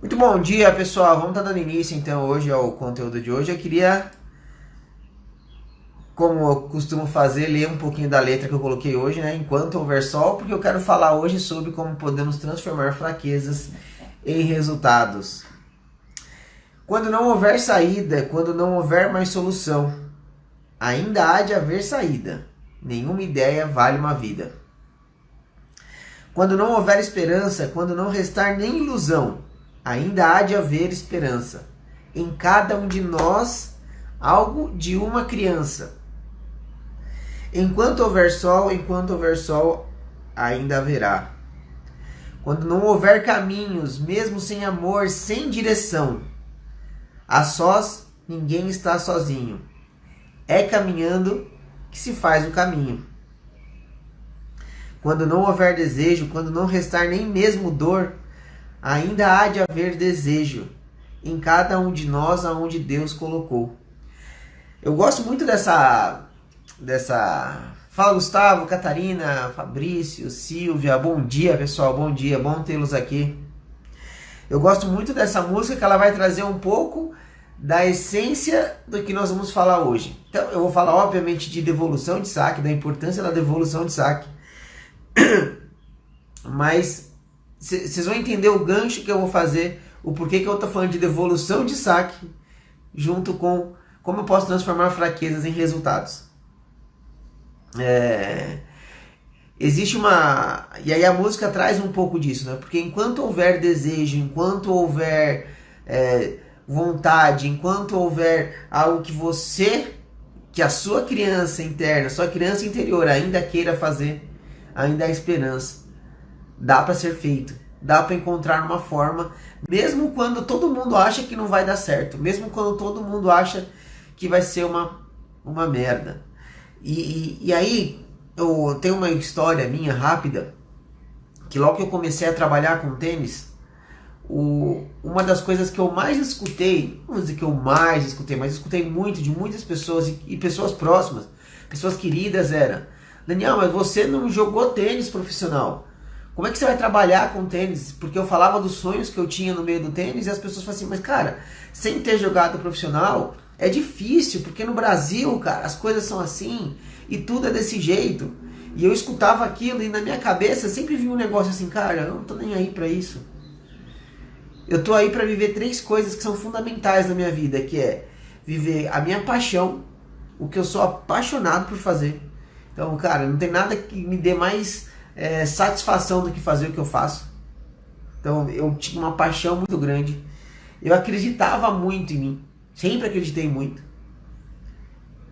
Muito bom dia, pessoal. Vamos estar dando início então hoje ao conteúdo de hoje. Eu queria, como eu costumo fazer, ler um pouquinho da letra que eu coloquei hoje, né? Enquanto houver sol, porque eu quero falar hoje sobre como podemos transformar fraquezas em resultados. Quando não houver saída, quando não houver mais solução, ainda há de haver saída. Nenhuma ideia vale uma vida. Quando não houver esperança, quando não restar nem ilusão, ainda há de haver esperança. Em cada um de nós, algo de uma criança. Enquanto houver sol, ainda haverá. Quando não houver caminhos, mesmo sem amor, sem direção, a sós, ninguém está sozinho. É caminhando que se faz o caminho. Quando não houver desejo, quando não restar nem mesmo dor, ainda há de haver desejo em cada um de nós aonde Deus colocou. Eu gosto muito dessa... Fala, Gustavo, Catarina, Fabrício, Silvia. Bom dia, pessoal. Bom dia. Bom tê-los aqui. Eu gosto muito dessa música, que ela vai trazer um pouco da essência do que nós vamos falar hoje. Então, eu vou falar, obviamente, de devolução de saque, da importância da devolução de saque. Mas vocês vão entender o gancho que eu vou fazer, o porquê que eu estou falando de devolução de saque, junto com como eu posso transformar fraquezas em resultados. Existe uma... E aí a música traz um pouco disso, né? Porque enquanto houver desejo, enquanto houver vontade, enquanto houver algo que a sua criança interna, sua criança interior ainda queira fazer, ainda há esperança. Dá para ser feito. Dá para encontrar uma forma, mesmo quando todo mundo acha que não vai dar certo, mesmo quando todo mundo acha que vai ser uma merda. E aí, eu tenho uma história minha rápida, que logo que eu comecei a trabalhar com tênis, uma das coisas que eu mais escutei, não vou dizer que eu mais escutei, mas escutei muito de muitas pessoas e pessoas próximas, pessoas queridas, era: Daniel, mas você não jogou tênis profissional. Como é que você vai trabalhar com tênis? Porque eu falava dos sonhos que eu tinha no meio do tênis e as pessoas falavam assim: mas cara, sem ter jogado profissional é difícil, porque no Brasil, cara, as coisas são assim e tudo é desse jeito. E eu escutava aquilo e na minha cabeça sempre vinha um negócio assim: cara, eu não tô nem aí pra isso. Eu tô aí pra viver 3 coisas que são fundamentais na minha vida, que é viver a minha paixão, o que eu sou apaixonado por fazer. Então, cara, não tem nada que me dê mais satisfação do que fazer o que eu faço. Então eu tinha uma paixão muito grande, eu acreditava muito em mim, sempre acreditei muito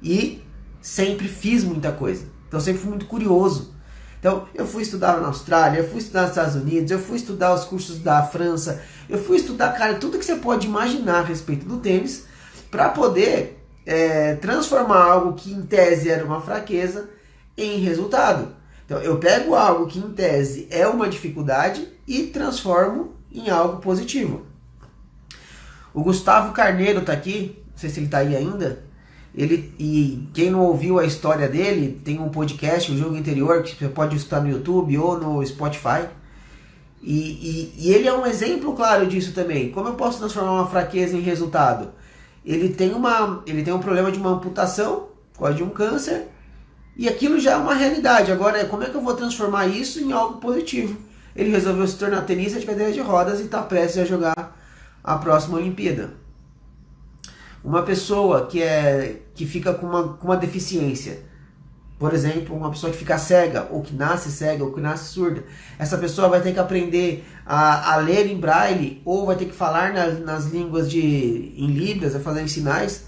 e sempre fiz muita coisa. Então eu sempre fui muito curioso. Então eu fui estudar na Austrália, eu fui estudar nos Estados Unidos, eu fui estudar os cursos da França, eu fui estudar, cara, tudo que você pode imaginar a respeito do tênis, para poder transformar algo que em tese era uma fraqueza em resultado. Então eu pego algo que em tese é uma dificuldade e transformo em algo positivo. O Gustavo Carneiro está aqui, não sei se ele está aí ainda. E quem não ouviu a história dele, tem um podcast, o Jogo Interior, que você pode escutar no YouTube ou no Spotify. E ele é um exemplo claro disso também. Como eu posso transformar uma fraqueza em resultado? Ele tem um problema de uma amputação, por causa de um câncer. E aquilo já é uma realidade. Agora, como é que eu vou transformar isso em algo positivo? Ele resolveu se tornar tenista de cadeira de rodas e está prestes a jogar a próxima Olimpíada. Uma pessoa que fica com uma deficiência, por exemplo, uma pessoa que fica cega, ou que nasce cega, ou que nasce surda, essa pessoa vai ter que aprender a ler em braille, ou vai ter que falar nas línguas em libras, a fazer em sinais,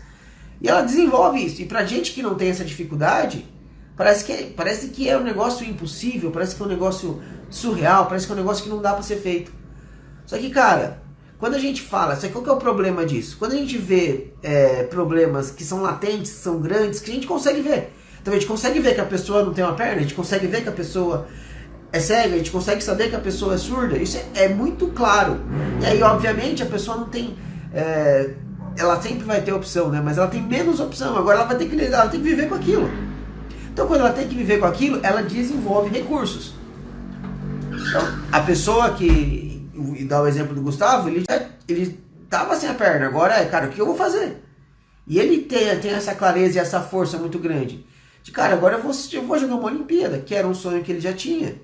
e ela desenvolve isso. E pra gente que não tem essa dificuldade, parece que é um negócio impossível, parece que é um negócio surreal, parece que é um negócio que não dá para ser feito. Só que, cara, quando a gente fala, qual que é o problema disso? Quando a gente vê problemas que são latentes, que são grandes, que a gente consegue ver. Então a gente consegue ver que a pessoa não tem uma perna, a gente consegue ver que a pessoa é cega, a gente consegue saber que a pessoa é surda. Isso é muito claro. E aí, obviamente, a pessoa não tem... ela sempre vai ter opção, né? Mas ela tem menos opção. Agora ela tem que viver com aquilo. Então, quando ela tem que viver com aquilo, ela desenvolve recursos. Então, a pessoa que dar o exemplo do Gustavo, ele tava sem a perna, agora cara, o que eu vou fazer? E ele tem essa clareza e essa força muito grande. De cara, agora eu vou jogar uma Olimpíada, que era um sonho que ele já tinha.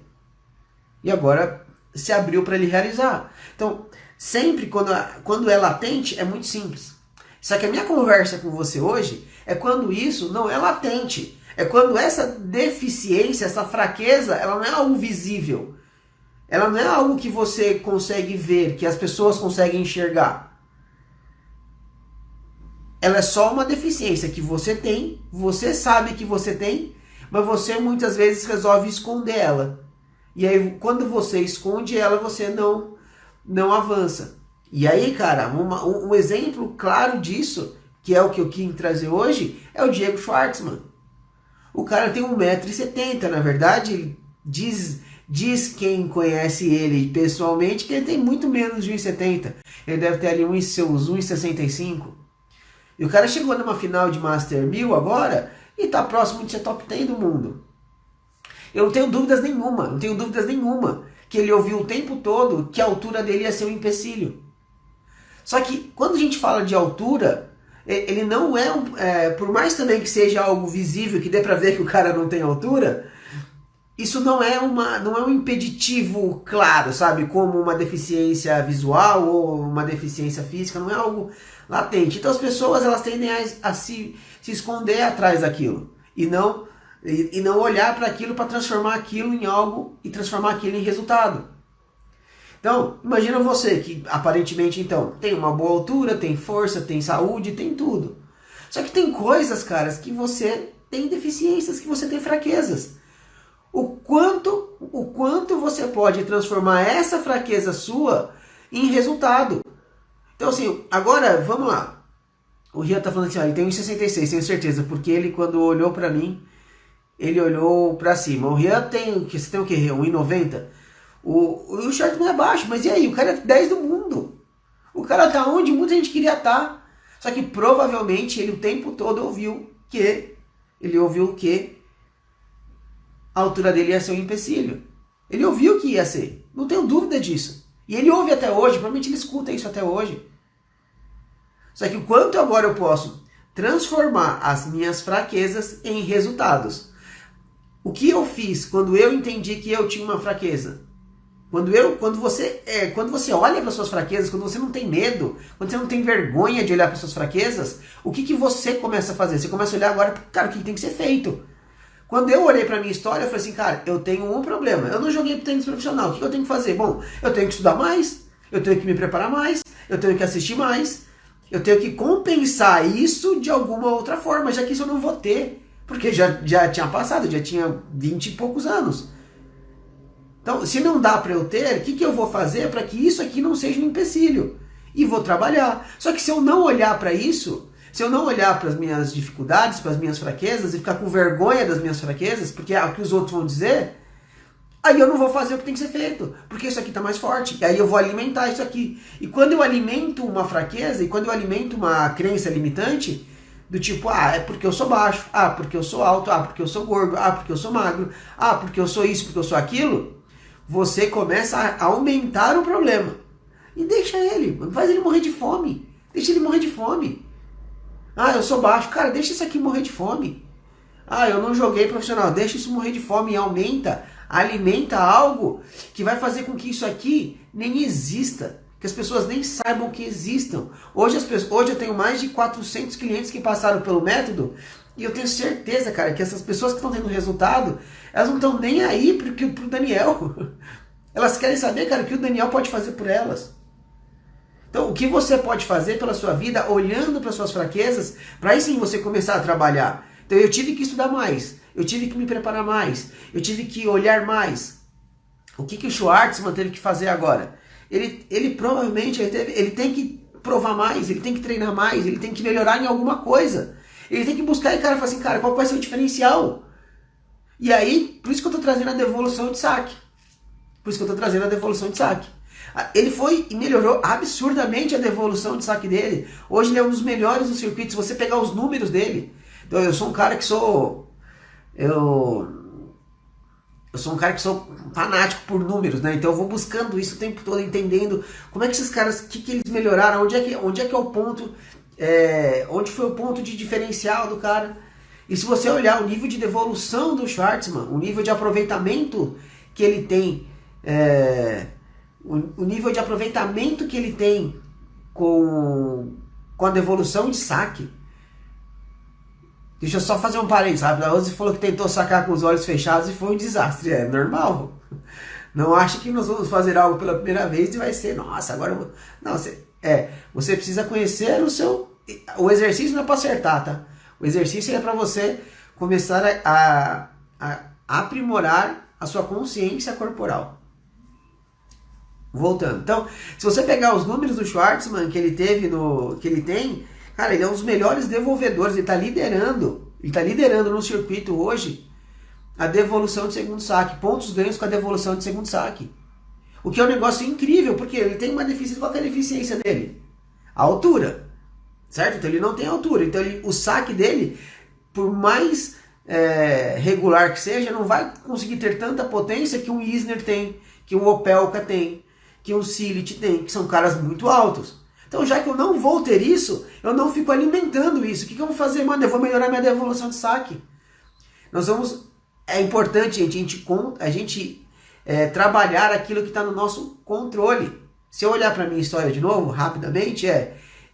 E agora se abriu para ele realizar. Então, sempre quando é latente, é muito simples. Só que a minha conversa com você hoje é quando isso não é latente. É quando essa deficiência, essa fraqueza, ela não é algo visível. Ela não é algo que você consegue ver, que as pessoas conseguem enxergar. Ela é só uma deficiência que você tem, você sabe que você tem, mas você muitas vezes resolve esconder ela. E aí, quando você esconde ela, você não avança. E aí, cara, um exemplo claro disso, que é o que eu quis trazer hoje, é o Diego Schwartzman. O cara tem 1,70 m, na verdade, ele diz quem conhece ele pessoalmente que ele tem muito menos de 1,70 m. Ele deve ter ali seus 1,65 m. E o cara chegou numa final de Master 1000 agora e tá próximo de ser top 10 do mundo. Eu não tenho dúvidas nenhuma que ele ouviu o tempo todo que a altura dele ia ser um empecilho. Só que quando a gente fala de altura, ele não por mais também que seja algo visível, que dê pra ver que o cara não tem altura, isso não é um impeditivo claro, sabe? Como uma deficiência visual ou uma deficiência física, não é algo latente. Então as pessoas elas tendem a se esconder atrás daquilo e não olhar para aquilo para transformar aquilo em algo e transformar aquilo em resultado. Então, imagina você que aparentemente então tem uma boa altura, tem força, tem saúde, tem tudo. Só que tem coisas, caras, que você tem deficiências, que você tem fraquezas. O quanto você pode transformar essa fraqueza sua em resultado. Então assim, agora vamos lá. O Rian tá falando assim, ó, ele tem 1,66, tenho certeza, porque ele quando olhou pra mim, ele olhou pra cima. O Rian você tem o quê, Rian? 1,90 m? O Schwartzman é baixo, mas e aí? O cara é 10 do mundo. O cara tá onde muita gente queria estar. Só que provavelmente ele o tempo todo ouviu que a altura dele ia ser um empecilho. Ele ouviu que ia ser. Não tenho dúvida disso. E ele ouve até hoje, provavelmente ele escuta isso até hoje. Só que o quanto agora eu posso transformar as minhas fraquezas em resultados. O que eu fiz quando eu entendi que eu tinha uma fraqueza? Quando você olha para suas fraquezas, quando você não tem medo, quando você não tem vergonha de olhar para suas fraquezas, o que você começa a fazer? Você começa a olhar agora, cara, o que tem que ser feito? Quando eu olhei pra minha história, eu falei assim, cara, eu tenho um problema. Eu não joguei tênis profissional. O que eu tenho que fazer? Bom, eu tenho que estudar mais, eu tenho que me preparar mais, eu tenho que assistir mais, eu tenho que compensar isso de alguma outra forma, já que isso eu não vou ter. Porque já tinha passado, já tinha 20 e poucos anos. Então, se não dá pra eu ter, o que eu vou fazer para que isso aqui não seja um empecilho? E vou trabalhar. Só que se eu não olhar pra isso... Se eu não olhar para as minhas dificuldades, para as minhas fraquezas e ficar com vergonha das minhas fraquezas, porque é o que os outros vão dizer, aí eu não vou fazer o que tem que ser feito, porque isso aqui está mais forte. E aí eu vou alimentar isso aqui. E quando eu alimento uma fraqueza, e quando eu alimento uma crença limitante, do tipo, é porque eu sou baixo, porque eu sou alto, porque eu sou gordo, porque eu sou magro, porque eu sou isso, porque eu sou aquilo, você começa a aumentar o problema. E deixa ele, faz ele morrer de fome. Deixa ele morrer de fome. Eu sou baixo. Cara, deixa isso aqui morrer de fome. Eu não joguei profissional. Deixa isso morrer de fome e alimenta algo que vai fazer com que isso aqui nem exista. Que as pessoas nem saibam que existam. Hoje eu tenho mais de 400 clientes que passaram pelo método e eu tenho certeza, cara, que essas pessoas que estão tendo resultado, elas não estão nem aí pro Daniel. Elas querem saber, cara, o que o Daniel pode fazer por elas. Então, o que você pode fazer pela sua vida, olhando para suas fraquezas, para aí sim você começar a trabalhar. Então, eu tive que estudar mais, eu tive que me preparar mais, eu tive que olhar mais. O que o Schwartzman teve que fazer agora? Ele provavelmente ele tem que provar mais, ele tem que treinar mais, ele tem que melhorar em alguma coisa. Ele tem que buscar e, cara, falar assim, cara, qual vai ser o diferencial? E aí, por isso que eu estou trazendo a devolução de saque. Ele foi e melhorou absurdamente a devolução de saque dele. Hoje ele é um dos melhores do circuito, se você pegar os números dele. Então eu sou um cara que sou Eu sou um cara que sou fanático por números, né? Então eu vou buscando isso o tempo todo, entendendo como é que esses caras, o que eles melhoraram, onde é que é o ponto, onde foi o ponto de diferencial do cara. E se você olhar o nível de devolução do Schwartzman, o nível de aproveitamento que ele tem, o nível de aproveitamento que ele tem com a devolução de saque. Deixa eu só fazer um parênteses, sabe? A Ozzy falou que tentou sacar com os olhos fechados e foi um desastre. É normal. Não acha que nós vamos fazer algo pela primeira vez e vai ser, nossa, agora eu vou... Não, você precisa conhecer o exercício não é para acertar, tá? O exercício é para você começar a aprimorar a sua consciência corporal. Voltando. Então, se você pegar os números do Schwartzman que ele tem, cara, ele é um dos melhores devolvedores, ele está liderando no circuito hoje a devolução de segundo saque, pontos ganhos com a devolução de segundo saque. O que é um negócio incrível, porque ele tem uma deficiência, qual que é a deficiência dele? A altura, certo? Então ele não tem altura, então o saque dele, por mais regular que seja, não vai conseguir ter tanta potência que um Isner tem, que um Opelka tem, que um Silic tem, que são caras muito altos. Então, já que eu não vou ter isso, eu não fico alimentando isso. O que eu vou fazer, mano? Eu vou melhorar minha devolução de saque. É importante, a gente trabalhar aquilo que está no nosso controle. Se eu olhar para a minha história de novo, rapidamente,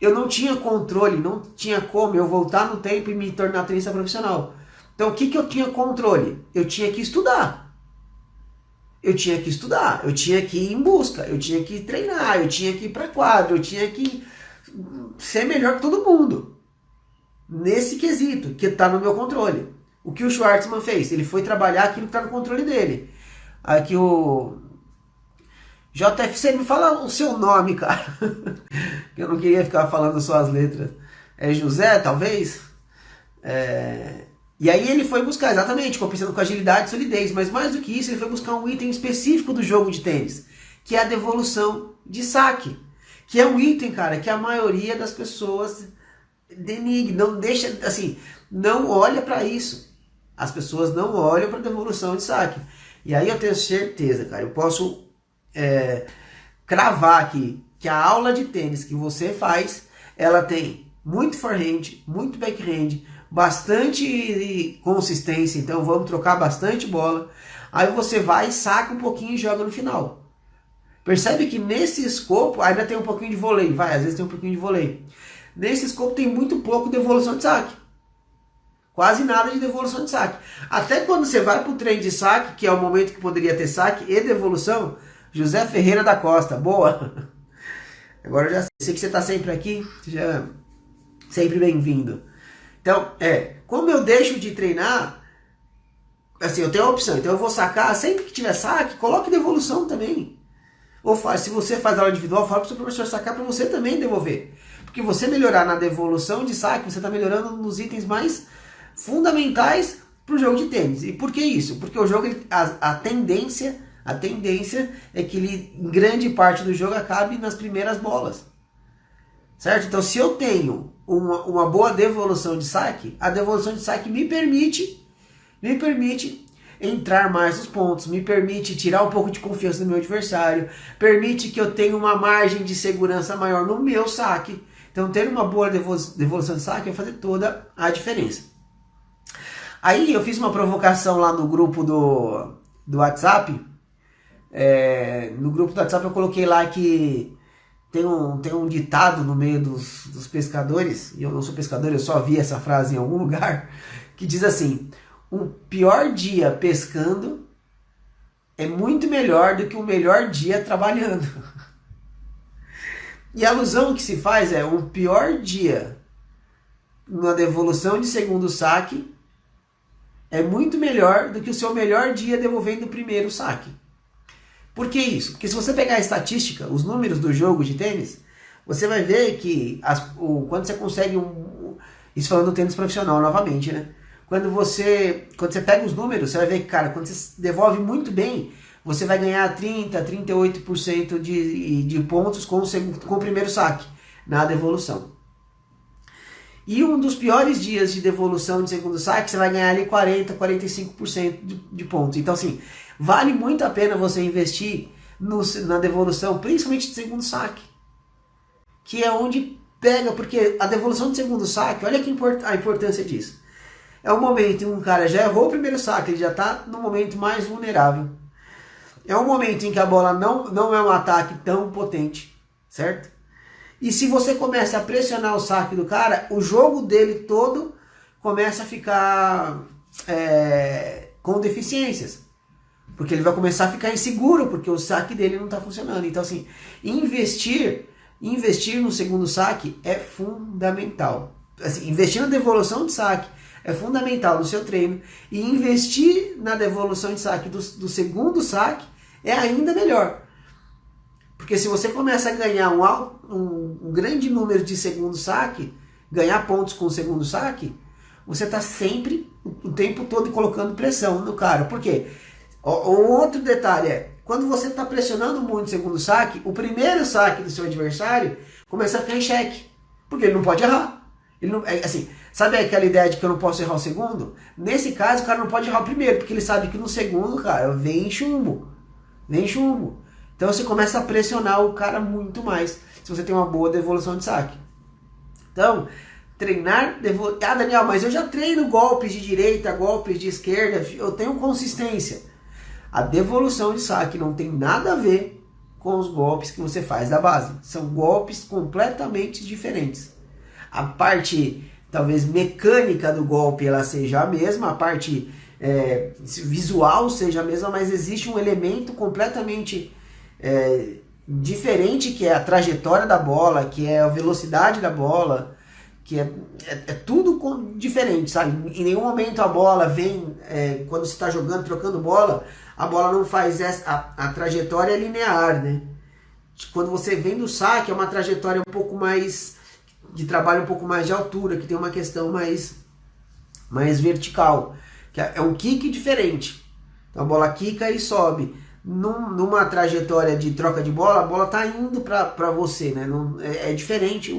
eu não tinha controle, não tinha como eu voltar no tempo e me tornar tenista profissional. Então, o que eu tinha controle? Eu tinha que estudar. Eu tinha que ir em busca, eu tinha que treinar, eu tinha que ir para quadro, eu tinha que ser melhor que todo mundo. Nesse quesito, que está no meu controle. O que o Schwartzman fez? Ele foi trabalhar aquilo que está no controle dele. Aqui o JFC, me fala o seu nome, cara. Eu não queria ficar falando só as letras. É José, talvez? E aí ele foi buscar, exatamente, compensando com agilidade e solidez, mas mais do que isso, ele foi buscar um item específico do jogo de tênis, que é a devolução de saque, que é um item, cara, que a maioria das pessoas denigra, não deixa, assim, não olha para isso. As pessoas não olham para a devolução de saque. E aí eu tenho certeza, cara, eu posso cravar aqui que a aula de tênis que você faz, ela tem muito forehand, muito backhand, bastante consistência, então vamos trocar bastante bola. Aí você vai, saca um pouquinho e joga no final. Percebe que nesse escopo ainda tem um pouquinho de voleio, às vezes tem um pouquinho de voleio. Nesse escopo tem muito pouco devolução de saque. Quase nada de devolução de saque. Até quando você vai para o treino de saque, que é o momento que poderia ter saque e devolução, José Ferreira da Costa, boa! Agora eu já sei que você está sempre aqui, seja sempre bem-vindo. Então, como eu deixo de treinar, assim, eu tenho a opção, então eu vou sacar, sempre que tiver saque, coloque devolução também. Ou se você faz aula individual, fala para o seu professor sacar para você também devolver. Porque você melhorar na devolução de saque, você está melhorando nos itens mais fundamentais para o jogo de tênis. E por que isso? Porque o jogo, a tendência é que ele, em grande parte do jogo, acabe nas primeiras bolas. Certo? Então, se eu tenho uma boa devolução de saque, a devolução de saque me permite entrar mais nos pontos, me permite tirar um pouco de confiança do meu adversário, permite que eu tenha uma margem de segurança maior no meu saque. Então, ter uma boa devolução de saque vai fazer toda a diferença. Aí, eu fiz uma provocação lá no grupo do WhatsApp. No grupo do WhatsApp eu coloquei lá que tem um ditado no meio dos pescadores, e eu não sou pescador, eu só vi essa frase em algum lugar, que diz assim: o pior dia pescando é muito melhor do que o melhor dia trabalhando. E a alusão que se faz é um pior dia na devolução de segundo saque é muito melhor do que o seu melhor dia devolvendo o primeiro saque. Por que isso? Porque se você pegar a estatística, os números do jogo de tênis, você vai ver que quando você consegue isso falando do tênis profissional novamente, né? Quando você pega os números, você vai ver que, cara, quando você devolve muito bem, você vai ganhar 30%, 38% de pontos com o primeiro saque na devolução. E um dos piores dias de devolução de segundo saque, você vai ganhar ali 40, 45% de pontos. Então, assim, vale muito a pena você investir na devolução, principalmente de segundo saque. Que é onde pega, porque a devolução de segundo saque, olha a importância disso. É o momento em que um cara já errou o primeiro saque, ele já está no momento mais vulnerável. É um momento em que a bola não é um ataque tão potente, certo? E se você começa a pressionar o saque do cara, o jogo dele todo começa a ficar com deficiências. Porque ele vai começar a ficar inseguro, porque o saque dele não está funcionando. Então, assim, investir no segundo saque é fundamental. Assim, investir na devolução de saque é fundamental no seu treino. E investir na devolução de saque do segundo saque é ainda melhor. Porque se você começa a ganhar um grande número de segundo saque, ganhar pontos com o segundo saque, você está sempre, o tempo todo, colocando pressão no cara. Por quê? Um outro detalhe é, quando você está pressionando muito o segundo saque, o primeiro saque do seu adversário começa a ficar em xeque. Porque ele não pode errar. Ele não, assim, sabe aquela ideia de que eu não posso errar o segundo? Nesse caso, o cara não pode errar o primeiro, porque ele sabe que no segundo, cara, vem chumbo. Vem chumbo. Então você começa a pressionar o cara muito mais, se você tem uma boa devolução de saque. Então, treinar... Ah, Daniel, mas eu já treino golpes de direita, golpes de esquerda, eu tenho consistência. A devolução de saque não tem nada a ver com os golpes que você faz da base. São golpes completamente diferentes. A parte, talvez, mecânica do golpe ela seja a mesma, a parte visual seja a mesma, mas existe um elemento completamente diferente, que é a trajetória da bola, que é a velocidade da bola, que é tudo diferente, sabe? Em nenhum momento a bola vem, quando você está jogando, trocando bola, a bola não faz a trajetória linear, né? Quando você vem do saque, é uma trajetória um pouco mais, de trabalho um pouco mais de altura, que tem uma questão mais vertical, que é um kick diferente. Então a bola quica e sobe. Numa trajetória de troca de bola, a bola está indo para você, né? É diferente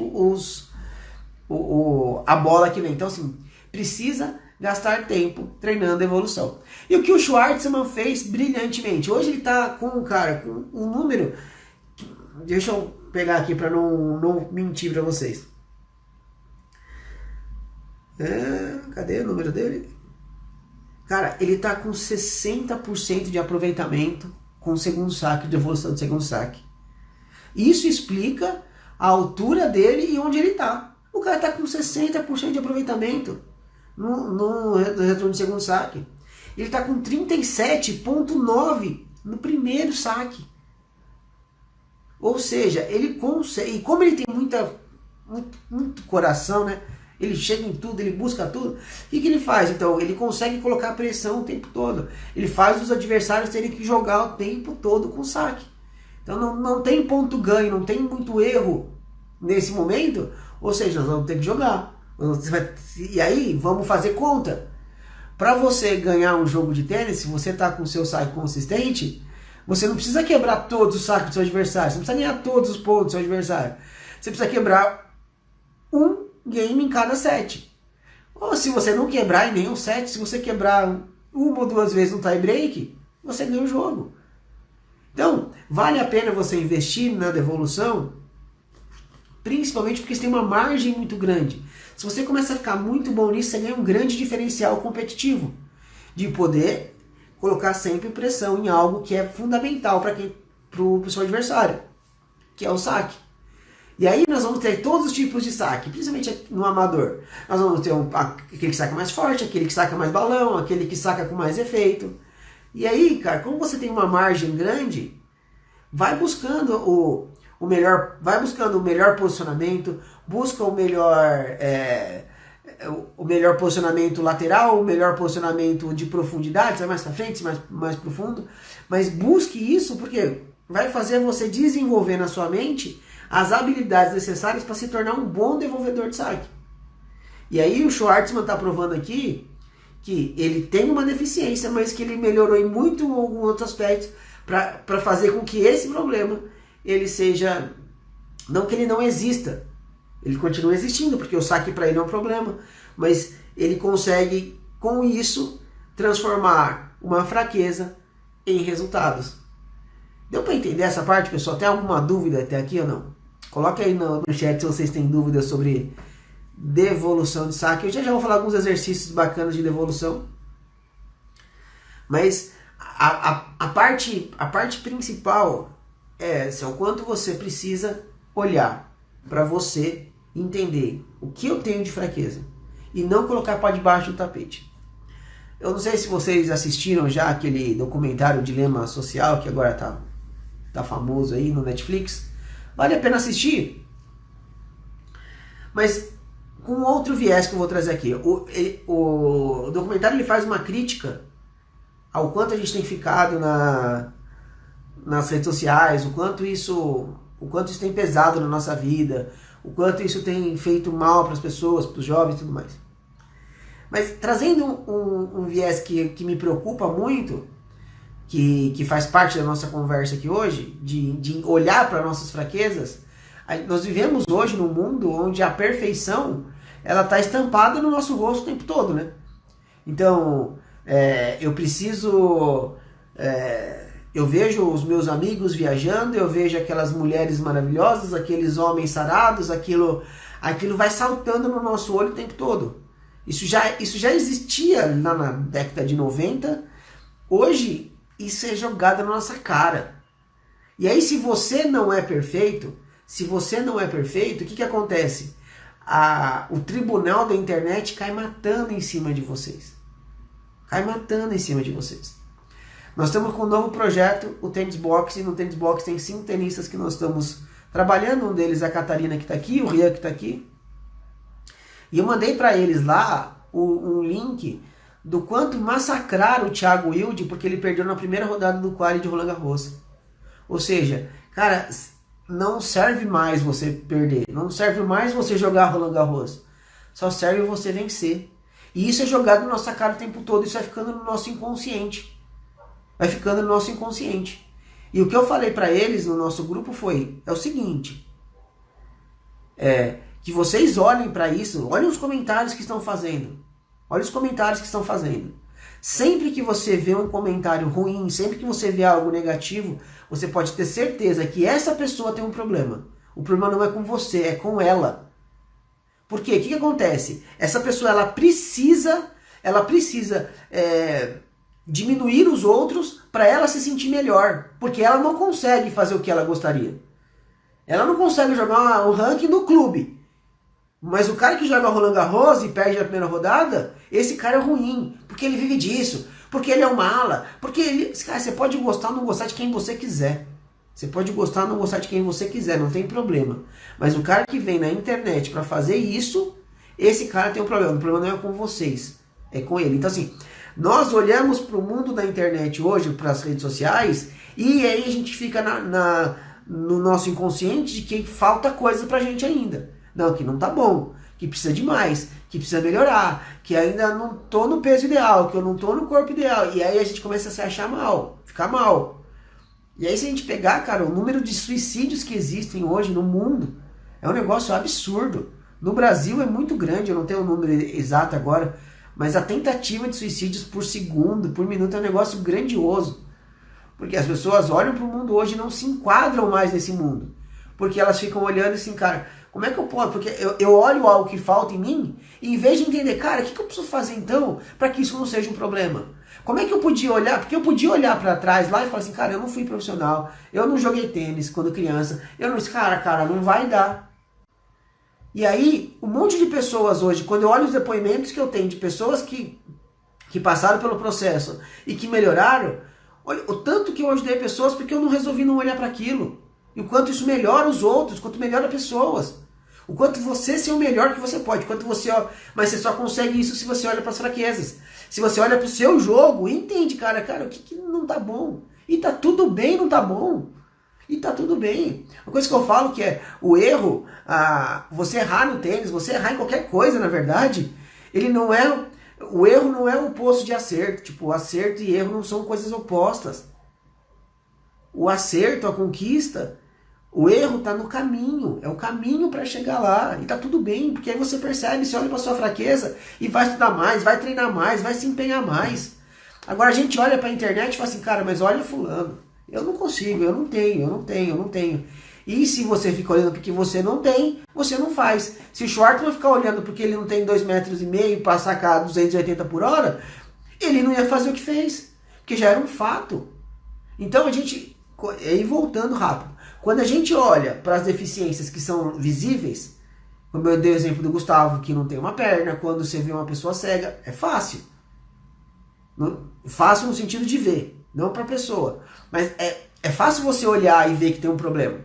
a bola que vem. Então, assim, precisa gastar tempo treinando a evolução. E o que o Schwartzman fez brilhantemente. Hoje ele está com um número... Deixa eu pegar aqui para não mentir para vocês. Cadê o número dele? Cara, ele tá com 60% de aproveitamento com o segundo saque, de evolução do segundo saque. Isso explica a altura dele e onde ele tá. O cara tá com 60% de aproveitamento no retorno do segundo saque. Ele tá com 37,9% no primeiro saque. Ou seja, ele consegue... E como ele tem muito coração, né? Ele chega em tudo, ele busca tudo. O que ele faz? Então, ele consegue colocar pressão o tempo todo. Ele faz os adversários terem que jogar o tempo todo com saque. Então, não tem ponto ganho, não tem muito erro nesse momento. Ou seja, nós vamos ter que jogar. E aí, vamos fazer conta. Para você ganhar um jogo de tênis, se você está com o seu saque consistente, você não precisa quebrar todos os saques do seu adversário. Você não precisa ganhar todos os pontos do seu adversário. Você precisa quebrar um game em cada set. Ou se você não quebrar em nenhum set, se você quebrar uma ou duas vezes no tie break, você ganha o jogo. Então, vale a pena você investir na devolução, principalmente porque você tem uma margem muito grande. Se você começa a ficar muito bom nisso, você ganha um grande diferencial competitivo de poder colocar sempre pressão em algo que é fundamental para o seu adversário, que é o saque. E aí nós vamos ter todos os tipos de saque, principalmente no amador. Nós vamos ter aquele que saca mais forte, aquele que saca mais balão, aquele que saca com mais efeito. E aí, cara, como você tem uma margem grande, vai buscando o melhor posicionamento, busca o melhor posicionamento lateral, o melhor posicionamento de profundidade, sai mais para frente, mais profundo. Mas busque isso porque vai fazer você desenvolver na sua mente as habilidades necessárias para se tornar um bom devolvedor de saque. E aí o Schwartzman está provando aqui que ele tem uma deficiência, mas que ele melhorou em alguns outros aspectos para fazer com que esse problema ele seja... Não que ele não exista. Ele continua existindo, porque o saque para ele é um problema. Mas ele consegue, com isso, transformar uma fraqueza em resultados. Deu para entender essa parte, pessoal? Tem alguma dúvida até aqui ou não? Coloque aí no chat se vocês têm dúvidas sobre devolução de saque. Eu já vou falar alguns exercícios bacanas de devolução. Mas a parte principal é essa, o quanto você precisa olhar para você entender o que eu tenho de fraqueza e não colocar para debaixo do tapete. Eu não sei se vocês assistiram já aquele documentário Dilema Social, que agora tá famoso aí no Netflix. Vale a pena assistir. Mas com outro viés que eu vou trazer aqui. O documentário ele faz uma crítica ao quanto a gente tem ficado nas redes sociais, o quanto isso tem pesado na nossa vida, o quanto isso tem feito mal para as pessoas, para os jovens e tudo mais. Mas trazendo um viés que me preocupa muito, que faz parte da nossa conversa aqui hoje, de olhar para nossas fraquezas, nós vivemos hoje num mundo onde a perfeição ela está estampada no nosso rosto o tempo todo, né? Então, eu vejo os meus amigos viajando, eu vejo aquelas mulheres maravilhosas, aqueles homens sarados, aquilo vai saltando no nosso olho o tempo todo. Isso já existia lá na década de 90, hoje isso é jogado na nossa cara. E aí se você não é perfeito, o que acontece? O tribunal da internet cai matando em cima de vocês. Nós estamos com um novo projeto, o Tênis Box, e no Tênis Box tem 5 tenistas que nós estamos trabalhando, um deles é a Catarina que está aqui, o Rian que está aqui. E eu mandei para eles lá um link do quanto massacraram o Thiago Wilde porque ele perdeu na primeira rodada do quali de Roland Garros. Ou seja, cara, não serve mais você perder, não serve mais você jogar Roland Garros, só serve você vencer. E isso é jogado na nossa cara o tempo todo, isso vai ficando no nosso inconsciente. E o que eu falei para eles no nosso grupo é o seguinte, que vocês olhem para isso, olhem os comentários que estão fazendo. Sempre que você vê um comentário ruim, sempre que você vê algo negativo, você pode ter certeza que essa pessoa tem um problema. O problema não é com você, é com ela. Por quê? O que acontece? Essa pessoa ela precisa diminuir os outros para ela se sentir melhor. Porque ela não consegue fazer o que ela gostaria. Ela não consegue jogar um ranking no clube. Mas o cara que joga Roland Garros e perde a primeira rodada, esse cara é ruim, porque ele vive disso, porque ele é um mala, cara, você pode gostar ou não gostar de quem você quiser. Não tem problema. Mas o cara que vem na internet para fazer isso, esse cara tem um problema. O problema não é com vocês, é com ele. Então assim, nós olhamos para o mundo da internet hoje, para as redes sociais, e aí a gente fica no nosso inconsciente de que falta coisa pra gente ainda. Não, que não tá bom, que precisa de mais, que precisa melhorar, que ainda não tô no peso ideal, que eu não tô no corpo ideal. E aí a gente começa a se achar mal, ficar mal. E aí se a gente pegar, cara, o número de suicídios que existem hoje no mundo é um negócio absurdo. No Brasil é muito grande, eu não tenho o número exato agora, mas a tentativa de suicídios por segundo, por minuto é um negócio grandioso. Porque as pessoas olham pro mundo hoje e não se enquadram mais nesse mundo. Porque elas ficam olhando assim, cara, como é que eu posso? Porque eu olho algo que falta em mim e em vez de entender, cara, o que eu preciso fazer então para que isso não seja um problema? Como é que eu podia olhar? Porque eu podia olhar para trás lá e falar assim, cara, eu não fui profissional, eu não joguei tênis quando criança, cara, não vai dar. E aí, um monte de pessoas hoje, quando eu olho os depoimentos que eu tenho de pessoas que passaram pelo processo e que melhoraram, olha o tanto que eu ajudei pessoas porque eu não resolvi não olhar para aquilo. E o quanto isso melhora os outros, o quanto melhora pessoas. O quanto você ser o melhor que você pode. Mas você só consegue isso se você olha para as fraquezas. Se você olha para o seu jogo e entende, cara, o que não tá bom. E tá tudo bem, não tá bom. E tá tudo bem. Uma coisa que eu falo que é o erro, você errar no tênis, você errar em qualquer coisa, na verdade, o erro não é o oposto de acerto. Tipo, acerto e erro não são coisas opostas. O acerto, a conquista, O erro está no caminho, é o caminho para chegar lá, e tá tudo bem, porque aí você percebe, você olha para sua fraqueza e vai estudar mais, vai treinar mais, vai se empenhar mais. Agora a gente olha para a internet e fala assim, cara, mas olha fulano, eu não consigo, eu não tenho. E se você fica olhando porque você não tem, você não faz. Se o Schwartzman ficar olhando porque ele não tem 2,5 metros para sacar 280 por hora, ele não ia fazer o que fez, porque já era um fato. Então a gente, aí voltando rápido, quando a gente olha para as deficiências que são visíveis, como eu dei o exemplo do Gustavo, que não tem uma perna, quando você vê uma pessoa cega, é fácil. Fácil no sentido de ver, não para a pessoa. Mas é fácil você olhar e ver que tem um problema.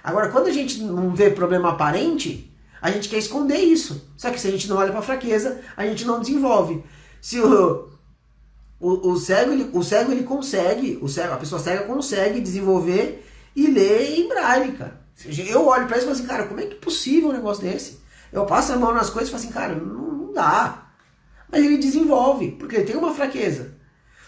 Agora, quando a gente não vê problema aparente, a gente quer esconder isso. Só que se a gente não olha para a fraqueza, a gente não desenvolve. Se o cego ele consegue, a pessoa cega consegue desenvolver e ler em braille, cara. Eu olho para isso e falo assim, cara, como é que é possível um negócio desse? Eu passo a mão nas coisas e falo assim, cara, não dá. Mas ele desenvolve, porque ele tem uma fraqueza.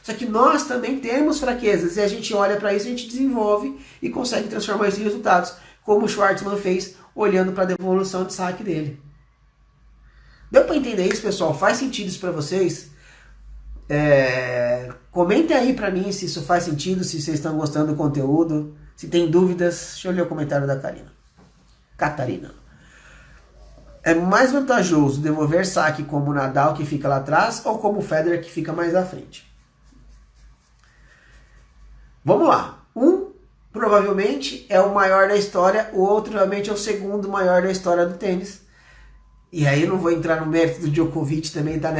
Só que nós também temos fraquezas e a gente olha para isso, a gente desenvolve e consegue transformar isso em resultados, como o Schwartzman fez olhando para a devolução de saque dele. Deu para entender isso, pessoal? Faz sentido isso para vocês? Comentem aí para mim se isso faz sentido, se vocês estão gostando do conteúdo, se tem dúvidas. Deixa eu ler o comentário da Catarina. É mais vantajoso devolver saque como o Nadal que fica lá atrás ou como o Federer que fica mais à frente? Vamos lá. Um provavelmente é o maior da história, o outro provavelmente é o segundo maior da história do tênis. E aí eu não vou entrar no mérito do Djokovic também, tá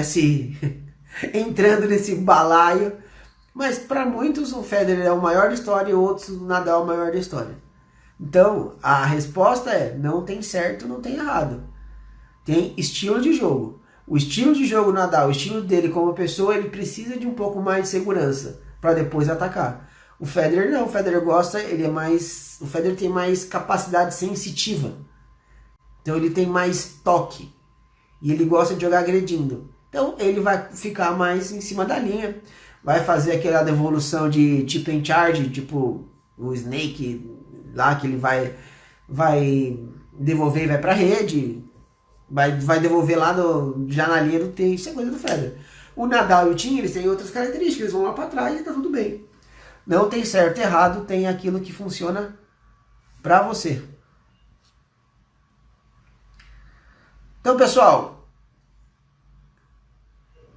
entrando nesse balaio. Mas para muitos o Federer é o maior da história e outros o Nadal é o maior da história. Então a resposta é, não tem certo, não tem errado. Tem estilo de jogo. O estilo de jogo do Nadal, o estilo dele como pessoa, ele precisa de um pouco mais de segurança para depois atacar. O Federer não, o Federer gosta, o Federer tem mais capacidade sensitiva. Então ele tem mais toque. E ele gosta de jogar agredindo. Então ele vai ficar mais em cima da linha. Vai fazer aquela devolução de tip and charge, tipo o Snake lá, que ele vai devolver e vai pra rede. Vai devolver lá já na linha do tênis. Isso é coisa do Federer. O Nadal e o Thiem, eles têm outras características. Eles vão lá pra trás e tá tudo bem. Não tem certo e errado, tem aquilo que funciona pra você. Então, pessoal,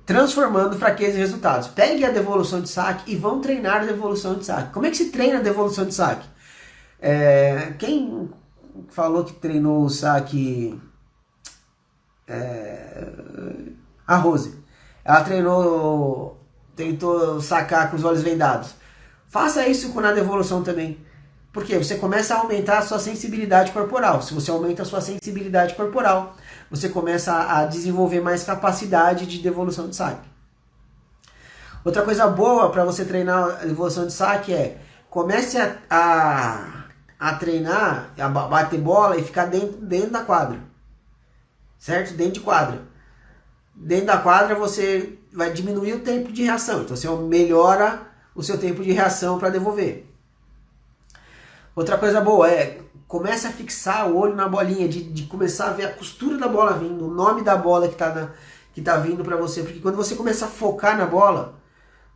transformando fraqueza em resultados. Pegue a devolução de saque e vão treinar a devolução de saque. Como é que se treina a devolução de saque? Quem falou que treinou o saque? A Rose. Ela tentou sacar com os olhos vendados. Faça isso na devolução também. Porque você começa a aumentar a sua sensibilidade corporal. Se você aumenta a sua sensibilidade corporal, você começa a desenvolver mais capacidade de devolução de saque. Outra coisa boa para você treinar a devolução de saque é comece a treinar, a bater bola e ficar dentro da quadra. Certo? Dentro de quadra. Dentro da quadra você vai diminuir o tempo de reação. Então você melhora o seu tempo de reação para devolver. Outra coisa boa é comece a fixar o olho na bolinha, de começar a ver a costura da bola vindo, o nome da bola que tá vindo para você. Porque quando você começa a focar na bola,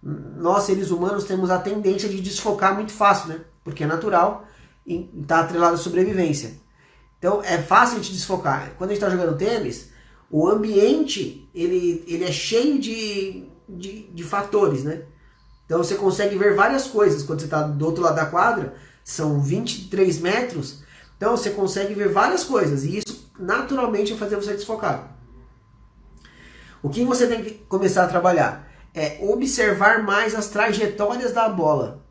nós seres humanos temos a tendência de desfocar muito fácil, né? Porque é natural e está atrelado à sobrevivência. Então é fácil a gente desfocar. Quando a gente está jogando tênis, o ambiente ele é cheio de fatores, né? Então você consegue ver várias coisas. Quando você está do outro lado da quadra, são 23 metros, então você consegue ver várias coisas. E isso naturalmente vai fazer você desfocar. O que você tem que começar a trabalhar é observar mais as trajetórias da bola.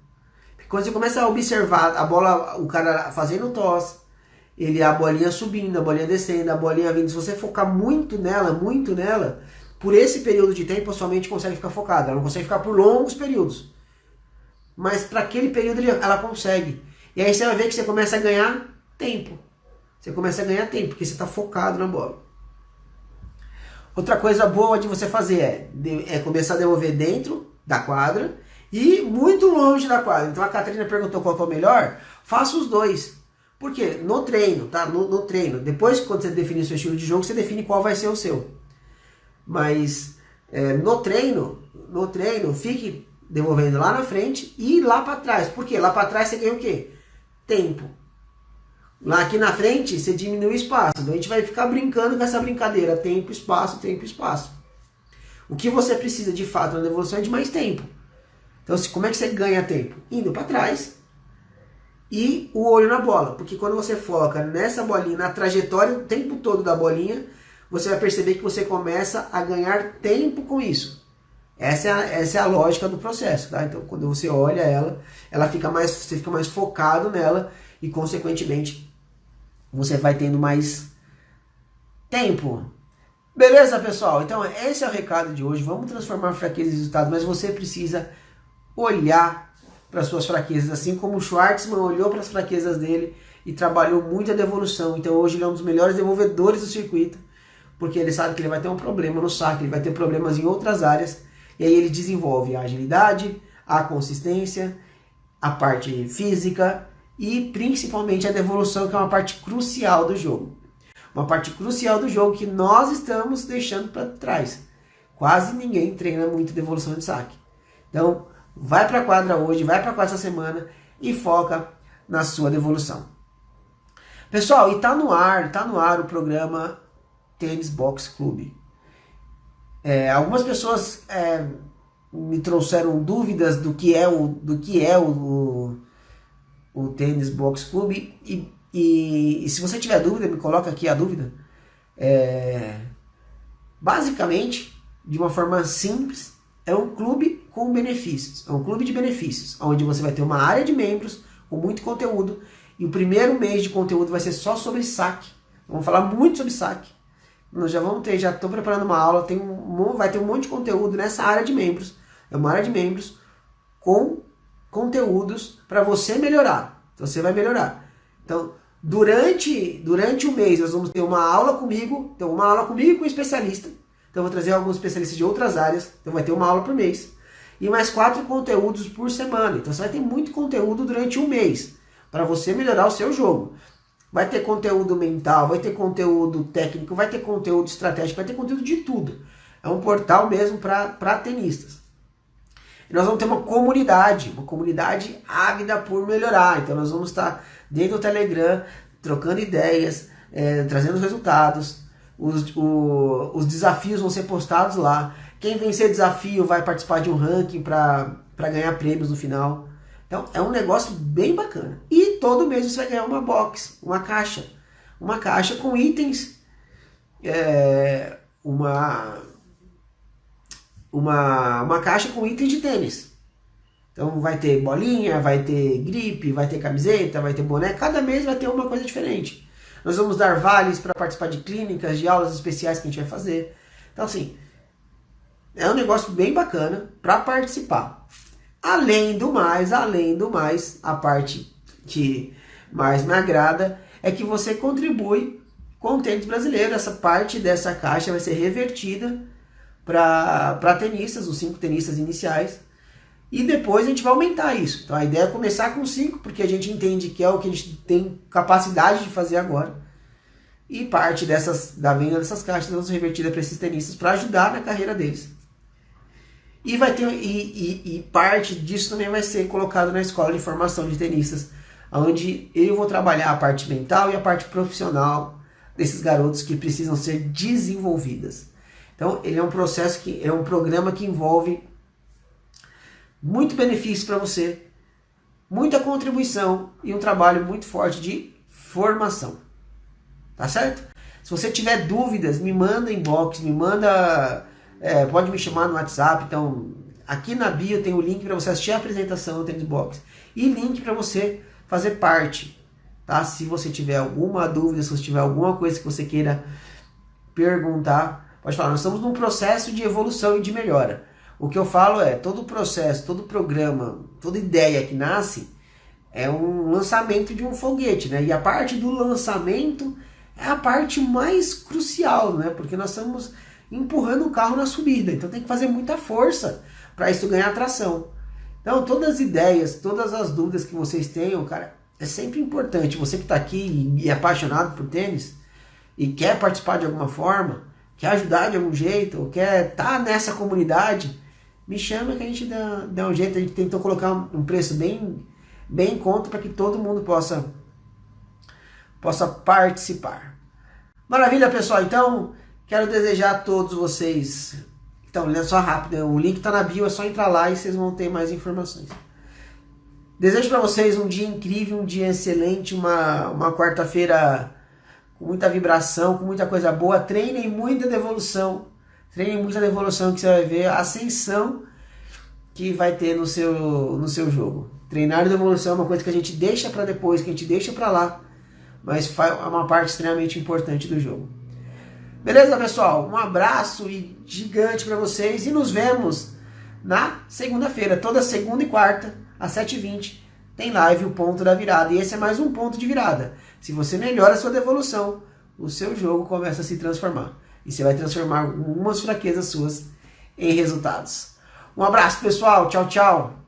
Quando você começa a observar a bola, o cara fazendo toss, a bolinha subindo, a bolinha descendo, a bolinha vindo. Se você focar muito nela, por esse período de tempo a sua mente consegue ficar focada. Ela não consegue ficar por longos períodos. Mas para aquele período ela consegue. E aí você vai ver que você começa a ganhar tempo. Você começa a ganhar tempo, porque você está focado na bola. Outra coisa boa de você fazer é começar a devolver dentro da quadra e muito longe da quadra. Então a Catarina perguntou qual que é o melhor. Faça os dois. Por quê? No treino, tá? No treino. Depois, quando você definir seu estilo de jogo, você define qual vai ser o seu. Mas no treino, fique devolvendo lá na frente e lá para trás. Por quê? Lá para trás você ganha o quê? Tempo. Lá aqui na frente você diminui o espaço. Então a gente vai ficar brincando com essa brincadeira. Tempo, espaço, tempo, espaço. O que você precisa de fato na devolução é de mais tempo. Então como é que você ganha tempo? Indo para trás e o olho na bola. Porque quando você foca nessa bolinha, na trajetória o tempo todo da bolinha, você vai perceber que você começa a ganhar tempo com isso. Essa é a lógica do processo, tá? Então, quando você olha você fica mais focado nela e, consequentemente, você vai tendo mais tempo. Beleza, pessoal? Então, esse é o recado de hoje. Vamos transformar fraquezas em resultados, mas você precisa olhar para suas fraquezas, assim como o Schwartzman olhou para as fraquezas dele e trabalhou muito a devolução. Então, hoje ele é um dos melhores devolvedores do circuito, porque ele sabe que ele vai ter um problema no saque, ele vai ter problemas em outras áreas, e aí ele desenvolve a agilidade, a consistência, a parte física e principalmente a devolução, que é uma parte crucial do jogo. Uma parte crucial do jogo que nós estamos deixando para trás. Quase ninguém treina muito devolução de saque. Então, vai para a quadra hoje, vai para a quadra essa semana e foca na sua devolução. Pessoal, e tá no ar o programa Tênis Box Club. Algumas pessoas me trouxeram dúvidas do que é o Tênis Box Club e se você tiver dúvida, me coloca aqui a dúvida. Basicamente, de uma forma simples, é um clube com benefícios. É um clube de benefícios, onde você vai ter uma área de membros com muito conteúdo e o primeiro mês de conteúdo vai ser só sobre saque. Vamos falar muito sobre saque. Nós já estou preparando uma aula, vai ter um monte de conteúdo nessa área de membros. É uma área de membros com conteúdos para você melhorar. Então você vai melhorar. Então, durante o mês, nós vamos ter uma aula comigo. Então, uma aula comigo com um especialista. Então, eu vou trazer alguns especialistas de outras áreas. Então, vai ter uma aula por mês. E mais 4 conteúdos por semana. Então, você vai ter muito conteúdo durante um mês para você melhorar o seu jogo. Vai ter conteúdo mental, vai ter conteúdo técnico, vai ter conteúdo estratégico, vai ter conteúdo de tudo. É um portal mesmo para tenistas. E nós vamos ter uma comunidade ávida por melhorar. Então nós vamos estar dentro do Telegram, trocando ideias, trazendo resultados. Os desafios vão ser postados lá. Quem vencer desafio vai participar de um ranking para ganhar prêmios no final. Então é um negócio bem bacana. E todo mês você vai ganhar uma box, uma caixa. Uma caixa com itens, uma caixa com itens de tênis. Então vai ter bolinha, vai ter gripe, vai ter camiseta, vai ter boné. Cada mês vai ter uma coisa diferente. Nós vamos dar vales para participar de clínicas, de aulas especiais que a gente vai fazer. Então assim, é um negócio bem bacana para participar. Além do mais, a parte que mais me agrada é que você contribui com o tênis brasileiro. Essa parte dessa caixa vai ser revertida para tenistas, os 5 tenistas iniciais. E depois a gente vai aumentar isso. Então a ideia é começar com 5, porque a gente entende que é o que a gente tem capacidade de fazer agora. E parte da venda dessas caixas vai ser revertida para esses tenistas para ajudar na carreira deles. E vai ter parte disso também vai ser colocado na escola de formação de tenistas, onde eu vou trabalhar a parte mental e a parte profissional desses garotos que precisam ser desenvolvidas. Então, ele é um processo é um programa que envolve muito benefício para você, muita contribuição e um trabalho muito forte de formação. Tá certo? Se você tiver dúvidas, me manda inbox, pode me chamar no WhatsApp. Então, aqui na bio tem o link para você assistir a apresentação do Tênis Box e link para você fazer parte, tá? Se você tiver alguma dúvida, se você tiver alguma coisa que você queira perguntar, pode falar. Nós estamos num processo de evolução e de melhora. O que eu falo é, todo processo, todo programa, toda ideia que nasce é um lançamento de um foguete, né? E a parte do lançamento é a parte mais crucial, né? Porque nós estamos empurrando o carro na subida, então tem que fazer muita força para isso ganhar tração. Então todas as ideias, todas as dúvidas que vocês tenham, cara, é sempre importante. Você que está aqui e é apaixonado por tênis e quer participar de alguma forma, quer ajudar de algum jeito, ou quer estar nessa comunidade, me chama que a gente dá um jeito. A gente tentou colocar um preço bem em conta para que todo mundo possa participar. Maravilha, pessoal. Então, quero desejar a todos vocês... Então, olha só rápido, o link está na bio, é só entrar lá e vocês vão ter mais informações. Desejo para vocês um dia incrível, um dia excelente, uma quarta-feira com muita vibração, com muita coisa boa. Treinem muita devolução. Treinem muita devolução, que você vai ver a ascensão que vai ter no seu jogo. Treinar devolução é uma coisa que a gente deixa para depois, que a gente deixa para lá, mas é uma parte extremamente importante do jogo. Beleza, pessoal? Um abraço gigante para vocês e nos vemos na segunda-feira. Toda segunda e quarta, às 7h20, tem live o Ponto da Virada. E esse é mais um ponto de virada. Se você melhora a sua devolução, o seu jogo começa a se transformar. E você vai transformar algumas fraquezas suas em resultados. Um abraço, pessoal. Tchau, tchau.